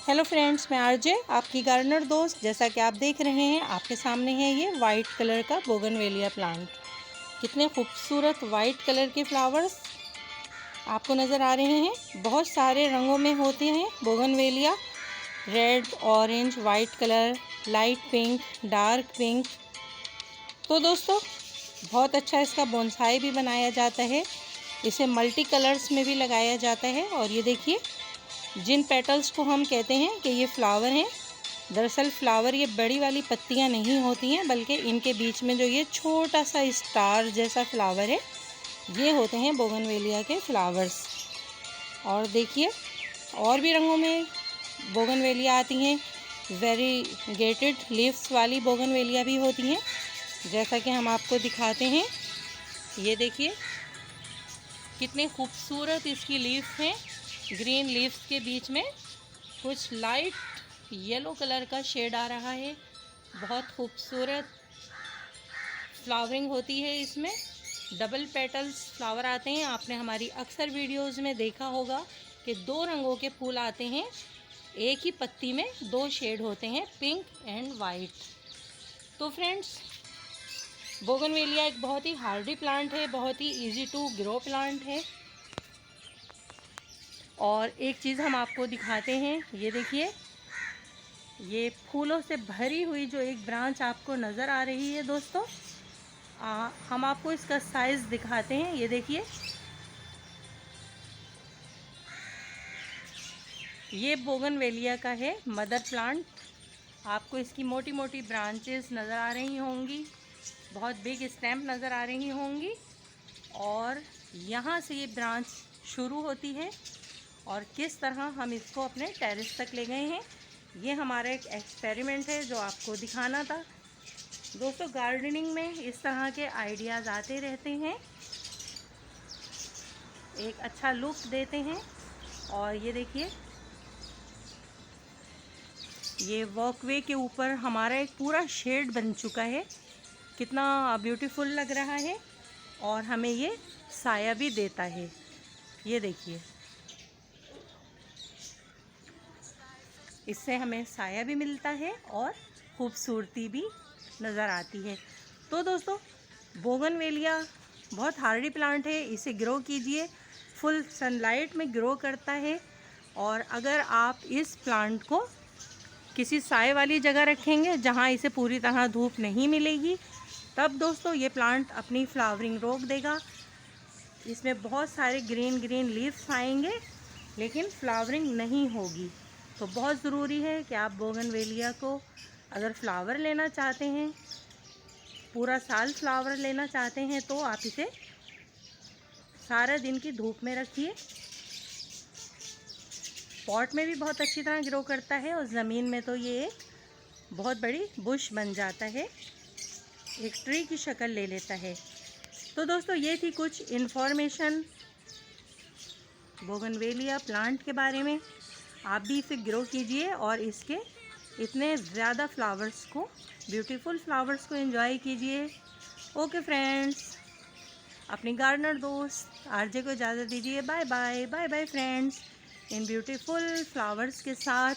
Hello friends, मैं RJ आपकी gardener दोस्त। जैसा कि आप देख रहे हैं, आपके सामने है ये वाइट कलर का बोगनवेलिया प्लांट। कितने खूबसूरत वाइट कलर के फ्लावर्स आपको नज़र आ रहे हैं। बहुत सारे रंगों में होते हैं bougainvillea, red, orange, white colour, light pink, dark pink. तो दोस्तों, बहुत अच्छा इसका बोनसाई भी बनाया जाता है। इसे मल्टी कलर्स में भी लगाया जाता है। और ये देखिए, जिन पेटल्स को हम कहते हैं कि ये फ्लावर हैं, दरअसल फ्लावर ये बड़ी वाली पत्तियां नहीं होती हैं, बल्कि इनके बीच में जो ये छोटा सा स्टार जैसा फ्लावर है, ये होते हैं बोगनवेलिया के फ्लावर्स। और देखिए, और भी रंगों में बोगनवेलिया आती हैं। वेरीगेटेड लीव्स वाली बोगनवेलिया भी होती हैं, जैसा कि हम आपको दिखाते हैं। ये देखिए, कितने खूबसूरत इसकी लीव्स हैं। ग्रीन लीव्स के बीच में कुछ लाइट येलो कलर का शेड आ रहा है। बहुत खूबसूरत फ्लावरिंग होती है इसमें। डबल पेटल्स फ्लावर आते हैं। आपने हमारी अक्सर वीडियोस में देखा होगा कि 2 रंगों के फूल आते हैं, एक ही पत्ती में 2 शेड होते हैं, पिंक एंड वाइट। तो फ्रेंड्स, बोगनवेलिया एक बहुत ही हार्डी प्लांट है, बहुत ही इजी टू ग्रो प्लांट है। और एक चीज़ हम आपको दिखाते हैं, ये देखिए, ये फूलों से भरी हुई जो एक ब्रांच आपको नज़र आ रही है दोस्तों, हम आपको इसका साइज़ दिखाते हैं। ये देखिए, ये बोगनवेलिया का है मदर प्लांट। आपको इसकी मोटी मोटी ब्रांचेस नज़र आ रही होंगी, बहुत बिग स्टेम नज़र आ रही होंगी। और यहाँ से ये ब्रांच शुरू होती है और किस तरह हम इसको अपने टेरेस तक ले गए हैं, ये हमारा एक एक्सपेरिमेंट है जो आपको दिखाना था। दोस्तों, गार्डनिंग में इस तरह के आइडियाज़ आते रहते हैं, एक अच्छा लुक देते हैं। और ये देखिए, ये वॉकवे के ऊपर हमारा एक पूरा शेड बन चुका है। कितना ब्यूटीफुल लग रहा है और हमें ये साया भी देता है। ये देखिए, इससे हमें साया भी मिलता है और खूबसूरती भी नज़र आती है। तो दोस्तों, बोगनवेलिया बहुत हार्डी प्लांट है, इसे ग्रो कीजिए। फुल सनलाइट में ग्रो करता है। और अगर आप इस प्लांट को किसी साए वाली जगह रखेंगे जहां इसे पूरी तरह धूप नहीं मिलेगी, तब दोस्तों ये प्लांट अपनी फ्लावरिंग रोक देगा। इसमें बहुत सारे ग्रीन ग्रीन लीव्स आएंगे, लेकिन फ्लावरिंग नहीं होगी। तो बहुत ज़रूरी है कि आप बोगनवेलिया को अगर फ्लावर लेना चाहते हैं, पूरा साल फ्लावर लेना चाहते हैं, तो आप इसे सारा दिन की धूप में रखिए। पॉट में भी बहुत अच्छी तरह ग्रो करता है और ज़मीन में तो ये एक बहुत बड़ी बुश बन जाता है, एक ट्री की शक्ल ले लेता है। तो दोस्तों, ये थी कुछ इन्फॉर्मेशन बोगनवेलिया प्लांट के बारे में। आप भी इसे ग्रो कीजिए और इसके इतने ज़्यादा फ्लावर्स को, ब्यूटीफुल फ्लावर्स को एंजॉय कीजिए। ओके फ्रेंड्स, अपनी गार्डनर दोस्त आरजे को इजाज़त दीजिए। Bye bye, bye bye friends. इन ब्यूटीफुल फ्लावर्स के साथ